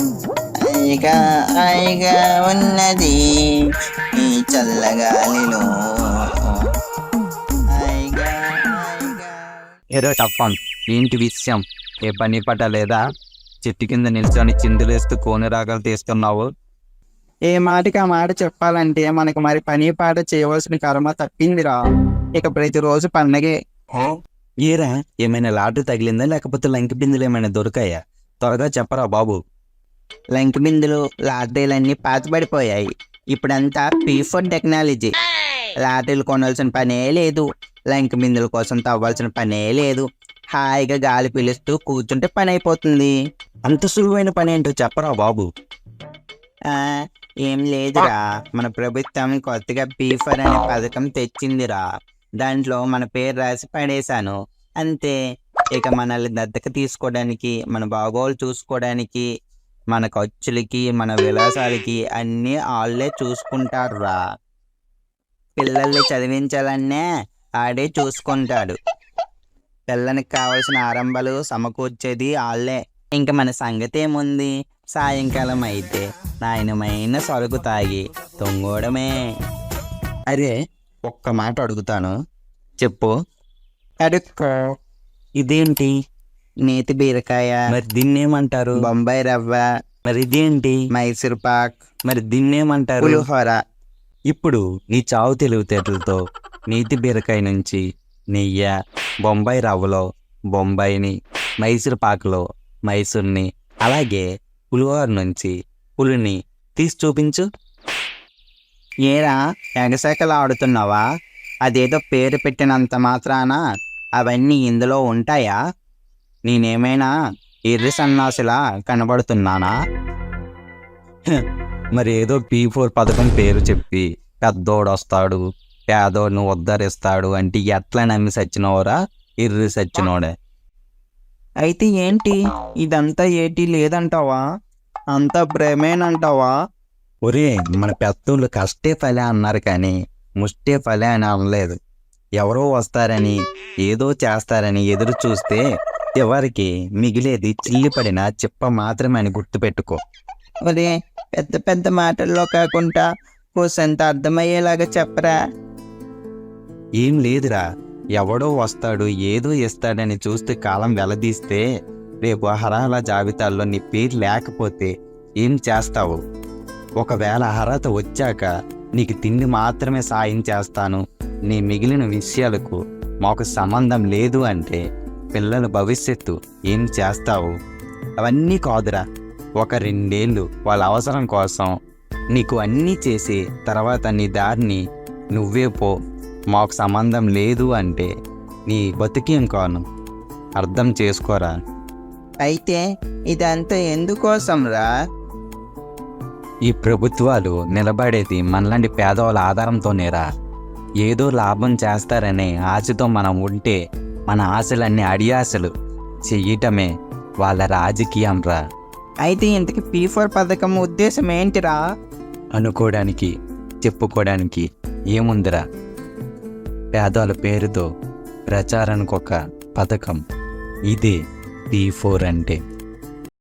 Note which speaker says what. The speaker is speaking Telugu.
Speaker 1: హాయిగా హాయిగా ఉన్నది ఈ చల్లగాలిలో. హాయిగా హాయిగా.
Speaker 2: ఏదో టఫాన్, ఏంటి విషయం? ఏ పని పట్ట లేదా? చెట్టు కింద నిల్చొని చిందులేస్తూ కోని రాగాలు తీస్తున్నావు.
Speaker 3: ఏ మాటకి ఆ మాట చెప్పాలంటే మనకు మరి పని పాట చేయవలసిన కర్మ తప్పిందిరా. ఇక ప్రతిరోజు పండగే.
Speaker 2: ఏరా, ఏమైనా లాటరీ తగిలిందా లేకపోతే లంకి బిందులు ఏమైనా దొరికాయా? త్వరగా చెప్పరా బాబు.
Speaker 1: లంకి బిందులు లాటరీలన్నీ పాతబడిపోయాయి. ఇప్పుడంతా P4 టెక్నాలజీ. లాటరీలు కొనాల్సిన పనే లేదు, లంకి బిందుల కోసం తవ్వాల్సిన పనే లేదు. హాయిగా గాలి పీలుస్తూ కూర్చుంటే పని అయిపోతుంది.
Speaker 2: అంత సులువైన పని ఏంటో చెప్పరా బాబు.
Speaker 1: ఆ, ఏం లేదురా, మన ప్రభుత్వం కొత్తగా P4 అనే పథకం తెచ్చిందిరా. దాంట్లో మన పేరు రాసి పడేశాను, అంతే. ఇక మనల్ని దత్తత తీసుకోవడానికి, మన బాగోలు చూసుకోవడానికి, మన ఖర్చులకి, మన విలాసాలకి అన్నీ వాళ్ళే చూసుకుంటారురా. పిల్లల్ని చదివించాలనే ఆడే చూసుకుంటాడు. పిల్లనికి కావాల్సిన ఆరంభాలు సమకూర్చేది వాళ్ళే. ఇంక మన సంగతి ఏముంది? సాయంకాలం అయితే నాయనమైన సరుకు తాగి తొంగోడమే.
Speaker 2: అరే, ఒక్క మాట అడుగుతాను, చెప్పు.
Speaker 3: అడుక్కో.
Speaker 2: ఇదేంటి?
Speaker 1: నేతి బీరకాయ,
Speaker 2: మరి దీన్నేమంటారు?
Speaker 1: బొంబాయి రవ్వ,
Speaker 2: మరి ఇదేంటి?
Speaker 1: మైసూర్ పాక్,
Speaker 2: మరి దీన్నేమంటారు?
Speaker 1: పులిహోర.
Speaker 2: ఇప్పుడు నీ చావు తెలివితేటలతో నీతి బీరకాయ నుంచి నెయ్యి, బొంబాయి రవ్వలో బొంబాయిని, మైసూర్ పాకులో మైసూర్ని, అలాగే పులిహోర నుంచి పులిని తీసి చూపించు.
Speaker 1: ఏరా, ఎగశాకలు ఆడుతున్నావా? అదేదో పేరు పెట్టినంత మాత్రాన అవన్నీ ఇందులో ఉంటాయా? నేనేమైనా ఎర్రి సన్నాసిలా కనబడుతున్నానా?
Speaker 2: మరి ఏదో P4 పథకం పేరు చెప్పి పెద్దోడు వస్తాడు, పేదోడును ఉద్ధరిస్తాడు అంటే ఎట్లా నమ్మి సచ్చినోరా? ఎర్రి సచ్చినోడే.
Speaker 3: అయితే ఏంటి, ఇదంతా ఏటి లేదంటావా? అంతా భ్రమేనంటావా?
Speaker 2: ఒరే, మన పెద్దోళ్ళు కష్టే ఫలే అన్నారు కానీ ముష్టే ఫలే అని అనలేదు. ఎవరో వస్తారని, ఏదో చేస్తారని ఎదురు చూస్తే చివరికి మిగిలేది చిల్లిపడిన చిప్ప మాత్రమే అని గుర్తుపెట్టుకో.
Speaker 1: ఒరే, పెద్ద పెద్ద మాటల్లో కాకుండా కోసంత అర్థమయ్యేలాగా చెప్పరా.
Speaker 2: ఏం లేదురా, ఎవడో వస్తాడు ఏదో ఇస్తాడని చూస్తే కాలం వెలదీస్తే రేపు అర్హతల జాబితాల్లో నీ పేరు లేకపోతే ఏం చేస్తావు? ఒకవేళ అర్హత వచ్చాక నీకు తిండి మాత్రమే సాయం చేస్తాను, నీ మిగిలిన విషయాలకు మాకు సంబంధం లేదు అంటే పిల్లల భవిష్యత్తు ఏం చేస్తావు? అవన్నీ కాదురా, ఒక 2 ఏళ్ళు వాళ్ళ అవసరం కోసం నీకు అన్నీ చేసి తర్వాత నీ దారిని నువ్వే పో, మాకు సంబంధం లేదు అంటే నీ బతికేం కాను. అర్థం చేసుకోరా.
Speaker 1: అయితే ఇదంతా ఎందుకోసం రా?
Speaker 2: ఈ ప్రభుత్వాలు నిలబడేది మనలాంటి పేదవాళ్ళ ఆధారంతోనేరా. ఏదో లాభం చేస్తారనే ఆశతో మనం ఉంటే మన ఆశలన్నీ అడియాశలు చెయ్యటమే వాళ్ళ రాజకీయం రా.
Speaker 1: అయితే ఇంతకి P4 పథకం ఉద్దేశం ఏంటిరా?
Speaker 2: అనుకోవడానికి చెప్పుకోవడానికి ఏముందిరా? పేదవాళ్ళ పేరుతో ప్రచారానికి ఒక పథకం. ఇదే P4 అంటే.